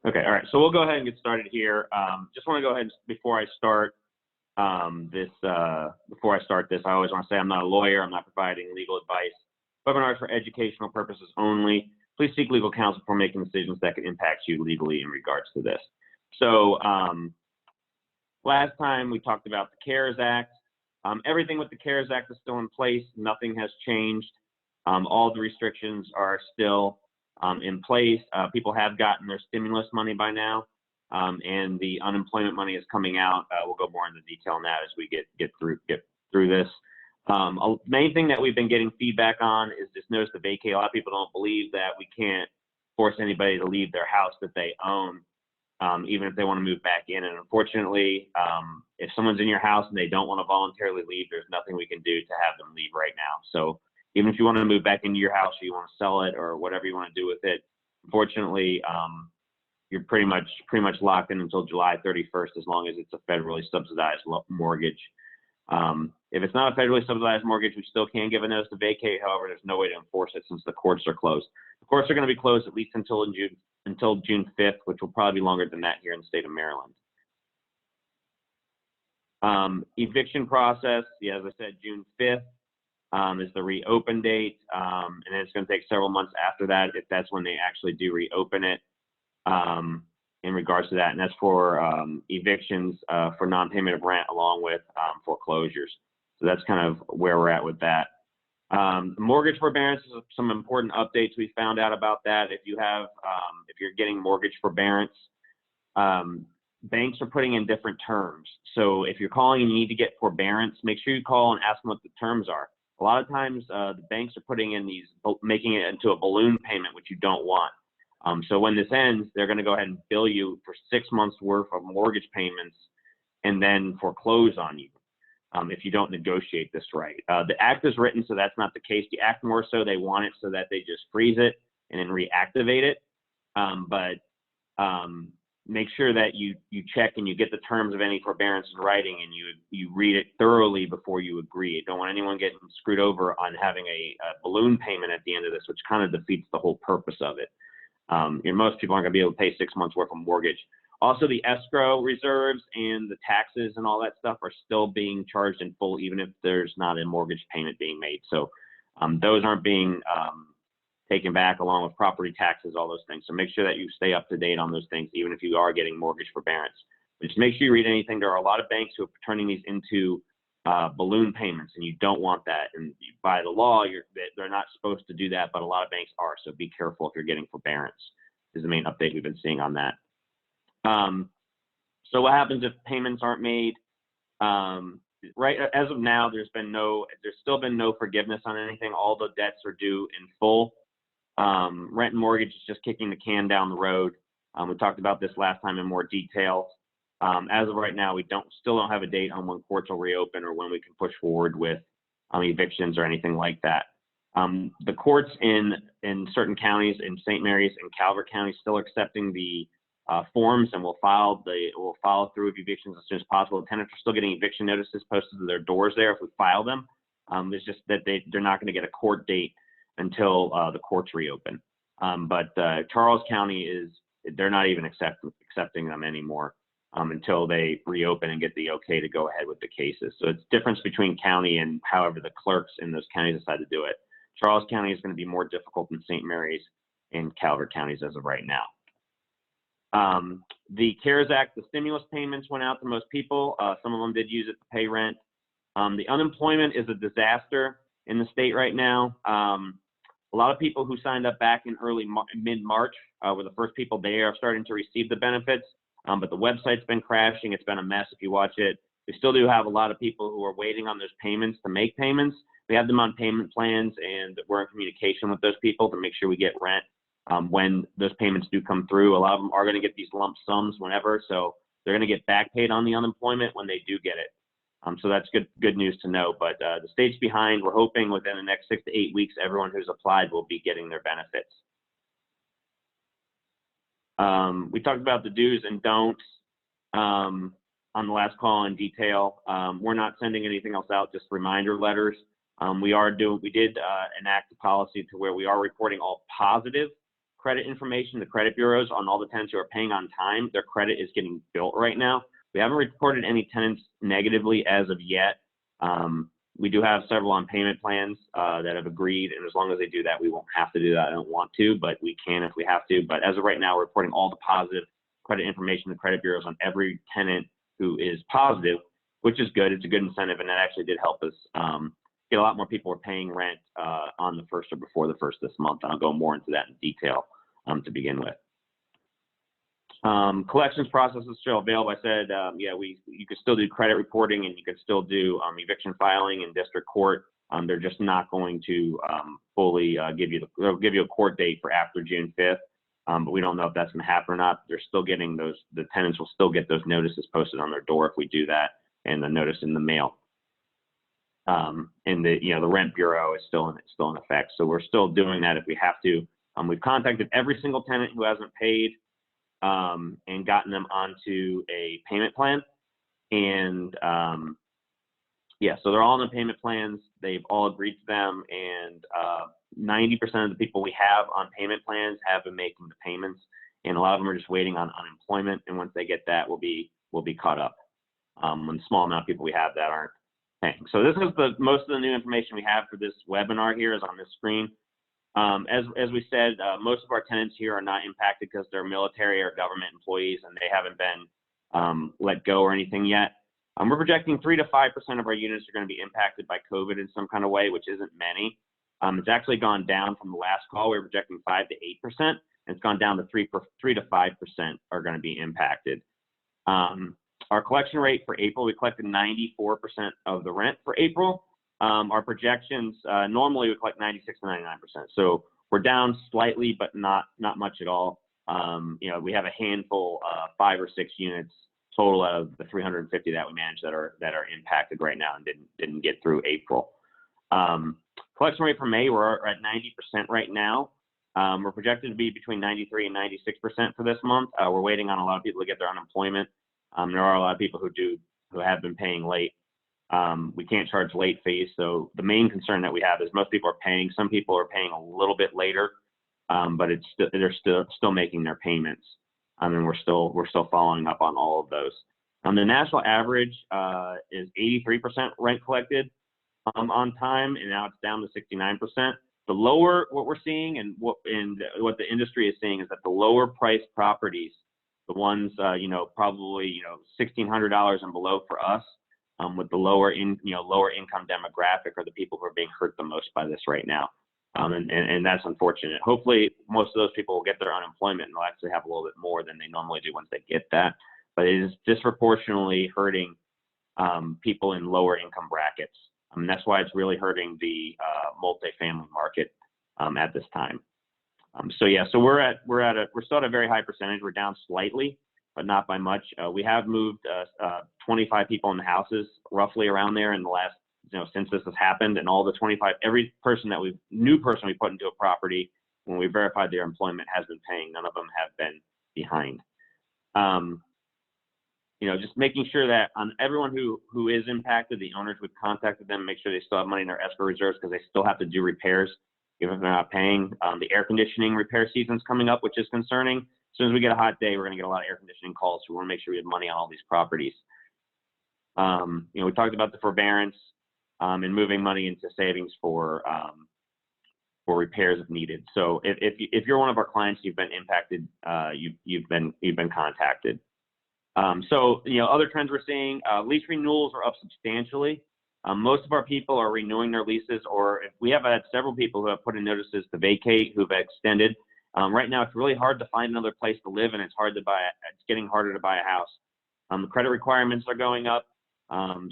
Okay, all right. So we'll go ahead and get started here. Just want to go ahead before I start this. I always want to say I'm not a lawyer. I'm not providing legal advice. Webinars for educational purposes only. Please seek legal counsel before making decisions that could impact you legally in regards to this. So last time we talked about the CARES Act. Everything with the CARES Act is still in place. Nothing has changed. All the restrictions are still in place. People have gotten their stimulus money by now, and the unemployment money is coming out. We'll go more into detail on that as we get through this. Main thing that we've been getting feedback on is just notice the vacay. A lot of people don't believe that we can't force anybody to leave their house that they own, even if they want to move back in. And unfortunately, if someone's in your house and they don't want to voluntarily leave, there's nothing we can do to have them leave right now. So even if you want to move back into your house or you want to sell it or whatever you want to do with it, unfortunately, you're pretty much locked in until July 31st, as long as it's a federally subsidized mortgage. If it's not a federally subsidized mortgage, we still can give a notice to vacate. However, there's no way to enforce it since the courts are closed. The courts are going to be closed at least until June 5th, which will probably be longer than that here in the state of Maryland. Eviction process, yeah, as I said, June 5th. Is the reopen date, and then it's going to take several months after that if that's when they actually do reopen it in regards to that, and that's for evictions for non-payment of rent along with foreclosures. So that's kind of where we're at with that. Mortgage forbearance is some important updates we found out about that. If you have, if you're getting mortgage forbearance, banks are putting in different terms. So if you're calling and you need to get forbearance, make sure you call and ask them what the terms are. A lot of times the banks are putting in making it into a balloon payment, which you don't want. So when this ends, they're going to go ahead and bill you for 6 months worth of mortgage payments and then foreclose on you if you don't negotiate this right. The act is written so that's not the case. The act more so they want it so that they just freeze it and then reactivate it. Make sure that you check and you get the terms of any forbearance in writing and you read it thoroughly before you agree. You don't want anyone getting screwed over on having a balloon payment at the end of this, which kind of defeats the whole purpose of it. Most people aren't going to be able to pay 6 months worth of mortgage. Also, the escrow reserves and the taxes and all that stuff are still being charged in full, even if there's not a mortgage payment being made. So those aren't being taken back, along with property taxes, all those things. So make sure that you stay up to date on those things, even if you are getting mortgage forbearance. But just make sure you read anything. There are a lot of banks who are turning these into balloon payments, and you don't want that. And by the law, they're not supposed to do that, but a lot of banks are. So be careful if you're getting forbearance, is the main update we've been seeing on that. So what happens if payments aren't made? Right as of now, there's still been no forgiveness on anything. All the debts are due in full. Rent and mortgage is just kicking the can down the road. We talked about this last time in more detail. As of right now, we still don't have a date on when courts will reopen or when we can push forward with evictions or anything like that. The courts in certain counties, in St. Mary's and Calvert County, still accepting the forms, and we'll follow through with evictions as soon as possible. The tenants are still getting eviction notices posted to their doors there if we file them. It's just that they're not going to get a court date until the courts reopen. But Charles County they're not even accepting them anymore until they reopen and get the okay to go ahead with the cases. So it's difference between county and however the clerks in those counties decide to do it. Charles County is going to be more difficult than St. Mary's and Calvert counties as of right now. The CARES Act, the stimulus payments went out to most people. Some of them did use it to pay rent. The unemployment is a disaster in the state right now. A lot of people who signed up back in mid-March were the first people they are starting to receive the benefits, but the website's been crashing. It's been a mess if you watch it. We still do have a lot of people who are waiting on those payments to make payments. We have them on payment plans, and we're in communication with those people to make sure we get rent when those payments do come through. A lot of them are going to get these lump sums whenever, so they're going to get back paid on the unemployment when they do get it. So that's good news to know, but the state's behind. We're hoping within the next 6 to 8 weeks, everyone who's applied will be getting their benefits. We talked about the do's and don'ts on the last call in detail. We're not sending anything else out, just reminder letters. We did enact a policy to where we are reporting all positive credit information, the credit bureaus on all the tenants who are paying on time, their credit is getting built right now. We haven't reported any tenants negatively as of yet. We do have several on payment plans that have agreed, and as long as they do that, we won't have to do that. I don't want to, but we can if we have to. But as of right now, we're reporting all the positive credit information, the credit bureaus on every tenant who is positive, which is good. It's a good incentive, and that actually did help us get a lot more people were paying rent on the 1st or before the 1st this month. And I'll go more into that in detail to begin with. Collections process is still available. I said, yeah, you can still do credit reporting and you can still do eviction filing in district court. They're just not going to fully they'll give you a court date for after June 5th, but we don't know if that's going to happen or not. They're still getting the tenants will still get those notices posted on their door if we do that, and the notice in the mail. And the rent bureau is still in effect. So we're still doing that if we have to. We've contacted every single tenant who hasn't paid and gotten them onto a payment plan. And yeah, so they're all on the payment plans. They've all agreed to them. And 90% of the people we have on payment plans have been making the payments. And a lot of them are just waiting on unemployment. And once they get that, we'll be caught up. When the small amount of people we have that aren't paying. So this is most of the new information we have for this webinar here is on this screen. As we said, most of our tenants here are not impacted because they're military or government employees and they haven't been let go or anything yet. We're projecting 3 to 5% of our units are going to be impacted by COVID in some kind of way, which isn't many. It's actually gone down from the last call. We were projecting 5 to 8%, and it's gone down to 3 to 5% are going to be impacted. Our collection rate for April, we collected 94% of the rent for April. Our projections, normally we collect 96 to 99%. So we're down slightly, but not much at all. We have a handful, 5 or 6 units total out of the 350 that we manage that are impacted right now and didn't get through April. Collection rate for May, we're at 90% right now. We're projected to be between 93 and 96% for this month. We're waiting on a lot of people to get their unemployment. There are a lot of people who have been paying late. We can't charge late fees, so the main concern that we have is most people are paying. Some people are paying a little bit later, but they're still making their payments. And we're still following up on all of those. The national average is 83% rent collected on time, and now it's down to 69%. The lower, what we're seeing and what the industry is seeing is that the lower priced properties, the ones probably $1,600 and below for us, with the lower income demographic are the people who are being hurt the most by this right now. And that's unfortunate. Hopefully most of those people will get their unemployment and they'll actually have a little bit more than they normally do once they get that. But it is disproportionately hurting people in lower income brackets. That's why it's really hurting the multifamily market at this time. So yeah, so we're still at a very high percentage. We're down slightly, but not by much. We have moved 25 people in the houses, roughly around there, in the last, since this has happened, and all the 25, every new person we put into a property, when we verified their employment, has been paying. None of them have been behind. Just making sure that on everyone who is impacted, the owners, we've contacted them, make sure they still have money in their escrow reserves because they still have to do repairs even if they're not paying. The air conditioning repair season's coming up, which is concerning. As soon as we get a hot day, we're going to get a lot of air conditioning calls, so we want to make sure we have money on all these properties. We talked about the forbearance and moving money into savings for repairs if needed. So if you're one of our clients, you've been impacted, you've been contacted. Other trends we're seeing, lease renewals are up substantially. Most of our people are renewing their leases, or if we have had several people who have put in notices to vacate, who've extended. Right now, it's really hard to find another place to live, and it's getting harder to buy a house. The credit requirements are going up.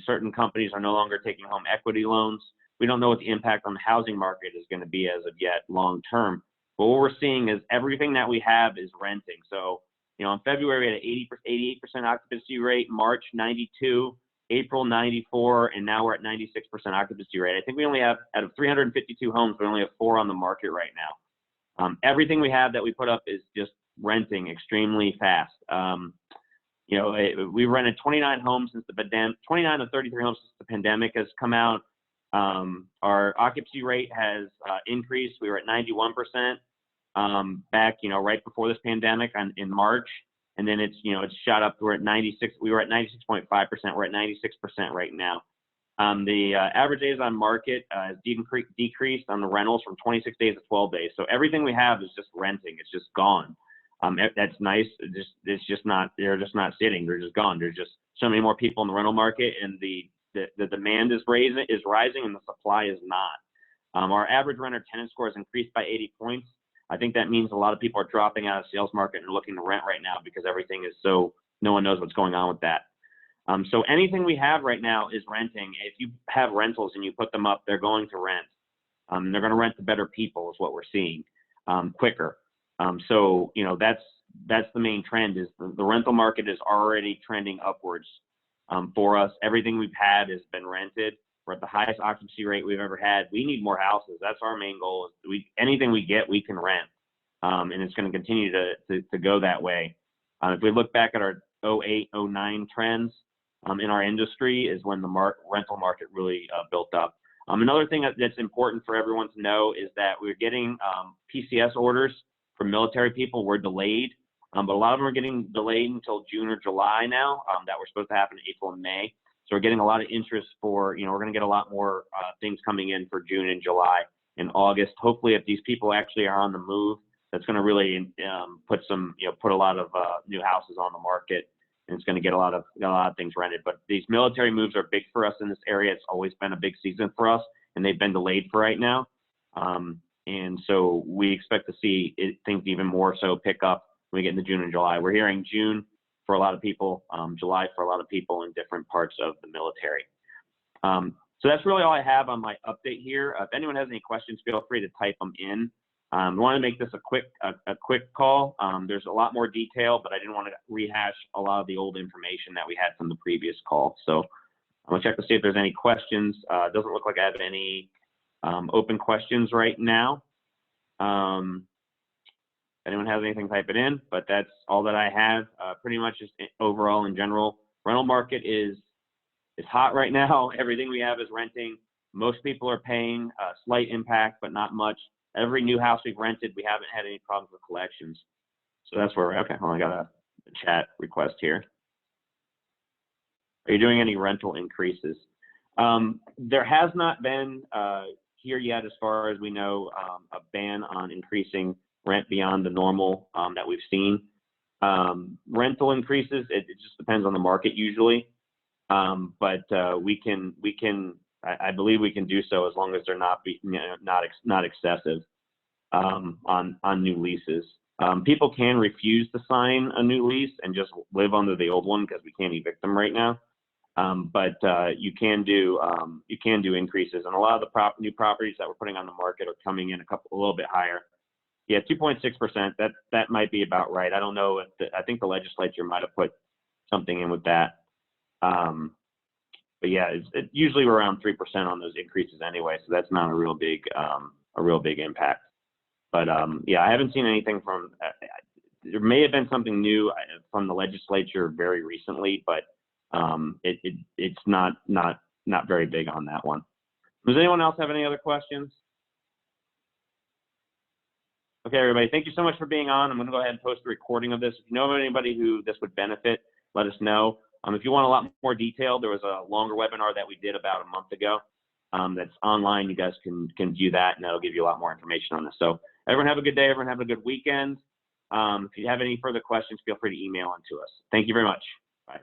Certain companies are no longer taking home equity loans. We don't know what the impact on the housing market is going to be as of yet long term. But what we're seeing is everything that we have is renting. So, in February, we had an 88% occupancy rate, March 92%, April 94%, and now we're at 96% occupancy rate. I think we only have, out of 352 homes, we only have 4 on the market right now. Everything we have that we put up is just renting extremely fast. We rented 29 homes since the pandemic, 29 of 33 homes since the pandemic has come out. Our occupancy rate has increased. We were at 91%. back, right before this pandemic in March. And then it's shot up. We're at 96. We were at 96.5%. We're at 96% right now. The average days on market has decreased on the rentals from 26 days to 12 days. So everything we have is just renting. It's just gone. That's nice. It's just not. They're just not sitting. They're just gone. There's just so many more people in the rental market, and the demand is rising, and the supply is not. Our average renter tenant score has increased by 80 points. I think that means a lot of people are dropping out of the sales market and looking to rent right now because everything is so, no one knows what's going on with that. So anything we have right now is renting. If you have rentals and you put them up, they're going to rent. They're going to rent to better people is what we're seeing, quicker. So, that's the main trend is the rental market is already trending upwards for us. Everything we've had has been rented. We're at the highest occupancy rate we've ever had. We need more houses. That's our main goal. Is anything we get, we can rent, and it's going to continue to go that way. If we look back at our 08, 09 trends in our industry, is when the rental market really built up. Another thing that's important for everyone to know is that we're getting PCS orders from military people. We're delayed, but a lot of them are getting delayed until June or July now. That were supposed to happen in April and May. So we're getting a lot of interest for, we're going to get a lot more things coming in for June and July and August. Hopefully, if these people actually are on the move, that's going to really put a lot of new houses on the market, and it's going to get a lot of things rented. But these military moves are big for us in this area. It's always been a big season for us, and they've been delayed for right now. And so we expect to see things even more so pick up when we get into June and July. We're hearing June for a lot of people, July for a lot of people in different parts of the military. So that's really all I have on my update here. If anyone has any questions, feel free to type them in. I want to make this a quick call. There's a lot more detail, but I didn't want to rehash a lot of the old information that we had from the previous call. So I'm going to check to see if there's any questions. It doesn't look like I have any open questions right now. Anyone has anything, type it in, but that's all that I have. Pretty much just overall in general, rental market is hot right now. Everything we have is renting. Most people are paying a slight impact, but not much. Every new house we've rented, we haven't had any problems with collections. So that's where we're, okay, hold on, I got a chat request here. Are you doing any rental increases? There has not been here yet, as far as we know, a ban on increasing rent beyond the normal that we've seen. Rental increases, it just depends on the market usually, but I believe we can do so as long as they're not excessive on new leases. People can refuse to sign a new lease and just live under the old one because we can't evict them right now. But you can do increases, and a lot of the new properties that we're putting on the market are coming in a little bit higher. Yeah, 2.6%. That might be about right. I don't know if I think the legislature might have put something in with that. But yeah, it's usually we're around 3% on those increases anyway, so that's not a real big impact. But yeah, I haven't seen anything from. There may have been something new from the legislature very recently, but it's not very big on that one. Does anyone else have any other questions? Okay, everybody, thank you so much for being on. I'm going to go ahead and post a recording of this. If you know of anybody who this would benefit, let us know. If you want a lot more detail, there was a longer webinar that we did about a month ago that's online. You guys can view that, and that'll give you a lot more information on this. So everyone have a good day. Everyone have a good weekend. If you have any further questions, feel free to email them to us. Thank you very much. Bye.